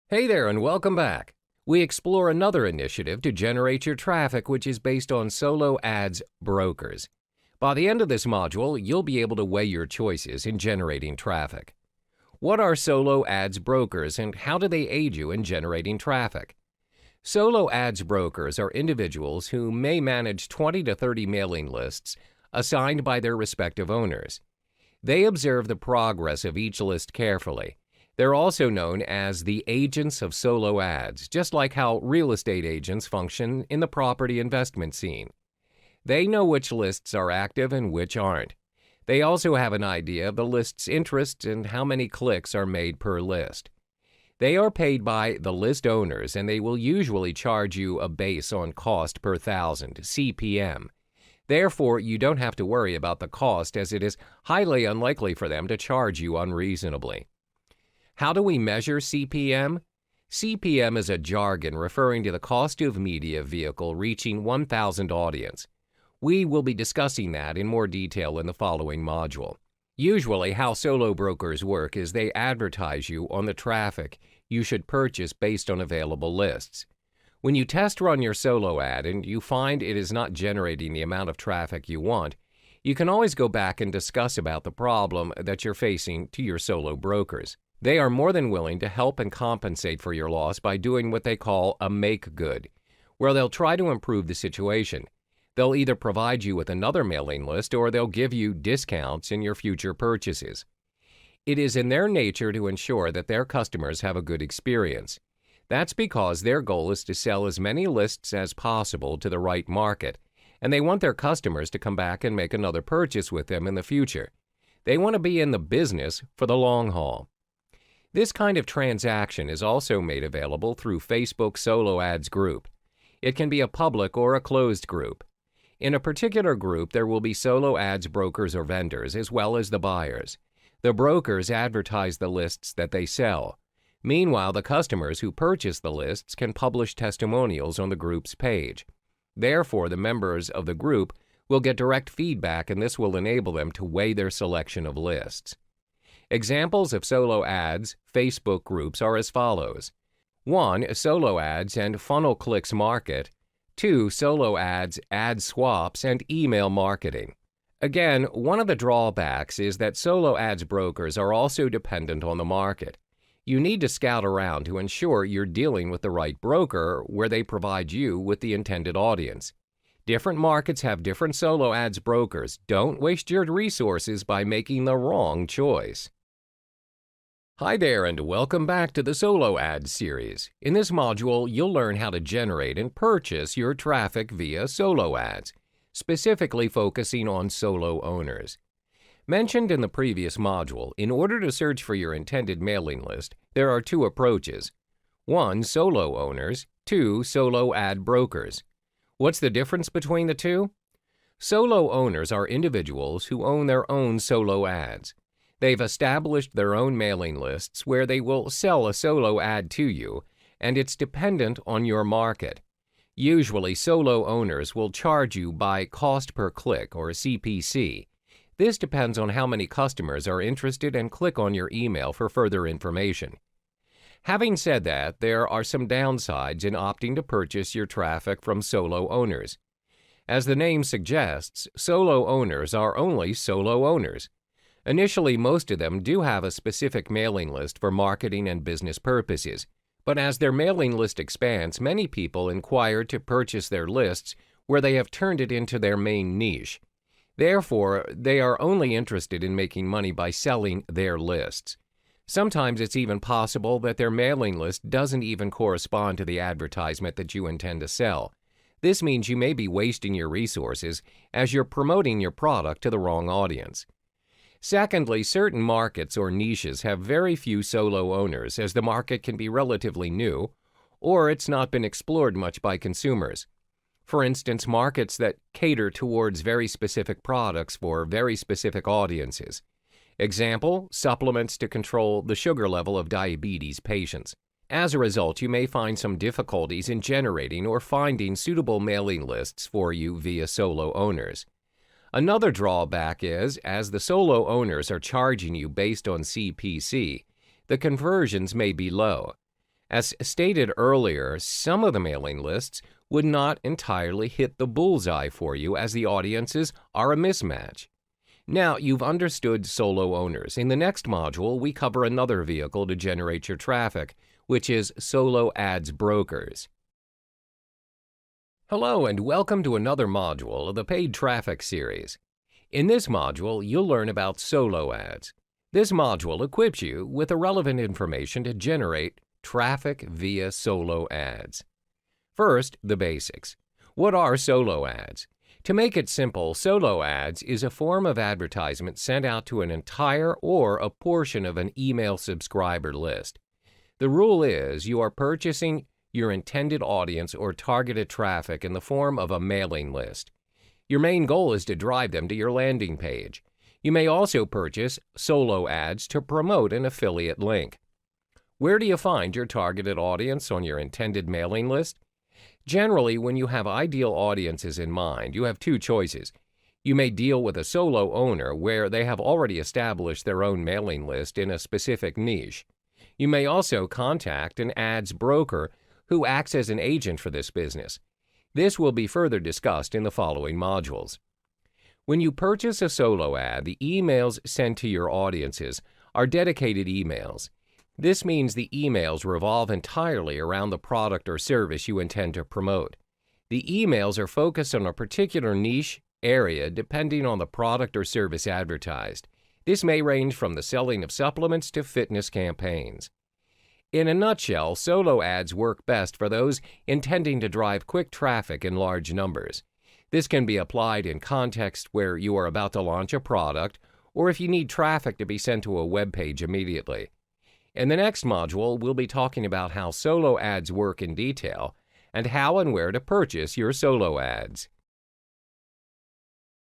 Hey there and welcome back. We explore another initiative to generate your traffic which is based on solo ads brokers. By the end of this module, you'll be able to weigh your choices in generating traffic. What are solo ads brokers and how do they aid you in generating traffic? Solo ads brokers are individuals who may manage 20 to 30 mailing lists assigned by their respective owners. They observe the progress of each list carefully. They're also known as the agents of solo ads, just like how real estate agents function in the property investment scene. They know which lists are active and which aren't. They also have an idea of the list's interests and how many clicks are made per list. They are paid by the list owners and they will usually charge you a base on cost per thousand, CPM. Therefore, you don't have to worry about the cost as it is highly unlikely for them to charge you unreasonably. How do we measure CPM? CPM is a jargon referring to the cost of media vehicle reaching 1,000 audience. We will be discussing that in more detail in the following module. Usually, how solo brokers work is they advertise you on the traffic you should purchase based on available lists. When you test run your solo ad and you find it is not generating the amount of traffic you want, you can always go back and discuss about the problem that you're facing to your solo brokers. They are more than willing to help and compensate for your loss by doing what they call a make good, where they'll try to improve the situation. They'll either provide you with another mailing list or they'll give you discounts in your future purchases. It is in their nature to ensure that their customers have a good experience. That's because their goal is to sell as many lists as possible to the right market, and they want their customers to come back and make another purchase with them in the future. They want to be in the business for the long haul. This kind of transaction is also made available through Facebook Solo Ads Group. It can be a public or a closed group. In a particular group, there will be solo ads brokers or vendors as well as the buyers. The brokers advertise the lists that they sell. Meanwhile, the customers who purchase the lists can publish testimonials on the group's page. Therefore, the members of the group will get direct feedback and this will enable them to weigh their selection of lists. Examples of solo ads Facebook groups are as follows. 1. Solo ads and funnel clicks market. 2. Solo ads, ad swaps, and email marketing. Again, one of the drawbacks is that solo ads brokers are also dependent on the market. You need to scout around to ensure you're dealing with the right broker where they provide you with the intended audience. Different markets have different solo ads brokers. Don't waste your resources by making the wrong choice. Hi there and welcome back to the Solo Ads series. In this module, you'll learn how to generate and purchase your traffic via solo ads, specifically focusing on solo owners. Mentioned in the previous module, in order to search for your intended mailing list, there are two approaches. 1. Solo owners. 2. Solo ad brokers. What's the difference between the two? Solo owners are individuals who own their own solo ads. They've established their own mailing lists where they will sell a solo ad to you, and it's dependent on your market. Usually, solo owners will charge you by cost per click or CPC. This depends on how many customers are interested and click on your email for further information. Having said that, there are some downsides in opting to purchase your traffic from solo owners. As the name suggests, solo owners are only solo owners. Initially, most of them do have a specific mailing list for marketing and business purposes, but as their mailing list expands, many people inquire to purchase their lists where they have turned it into their main niche. Therefore, they are only interested in making money by selling their lists. Sometimes it's even possible that their mailing list doesn't even correspond to the advertisement that you intend to sell. This means you may be wasting your resources as you're promoting your product to the wrong audience. Secondly, certain markets or niches have very few solo owners as the market can be relatively new, or it's not been explored much by consumers. For instance, markets that cater towards very specific products for very specific audiences. Example, supplements to control the sugar level of diabetes patients. As a result, you may find some difficulties in generating or finding suitable mailing lists for you via solo owners. Another drawback is, as the solo owners are charging you based on CPC, the conversions may be low. As stated earlier, some of the mailing lists would not entirely hit the bullseye for you as the audiences are a mismatch. Now you've understood solo owners. In the next module, we cover another vehicle to generate your traffic, which is solo ads brokers. Hello and welcome to another module of the Paid Traffic series. In this module, you'll learn about solo ads. This module equips you with the relevant information to generate traffic via solo ads. First, the basics. What are solo ads? To make it simple, solo ads is a form of advertisement sent out to an entire or a portion of an email subscriber list. The rule is you are purchasing your intended audience or targeted traffic in the form of a mailing list. Your main goal is to drive them to your landing page. You may also purchase solo ads to promote an affiliate link. Where do you find your targeted audience on your intended mailing list? Generally, when you have ideal audiences in mind, you have two choices. You may deal with a solo owner where they have already established their own mailing list in a specific niche. You may also contact an ads broker who acts as an agent for this business. This will be further discussed in the following modules. When you purchase a solo ad, the emails sent to your audiences are dedicated emails. This means the emails revolve entirely around the product or service you intend to promote. The emails are focused on a particular niche area depending on the product or service advertised. This may range from the selling of supplements to fitness campaigns. In a nutshell, solo ads work best for those intending to drive quick traffic in large numbers. This can be applied in context where you are about to launch a product or if you need traffic to be sent to a web page immediately. In the next module, we'll be talking about how solo ads work in detail and how and where to purchase your solo ads.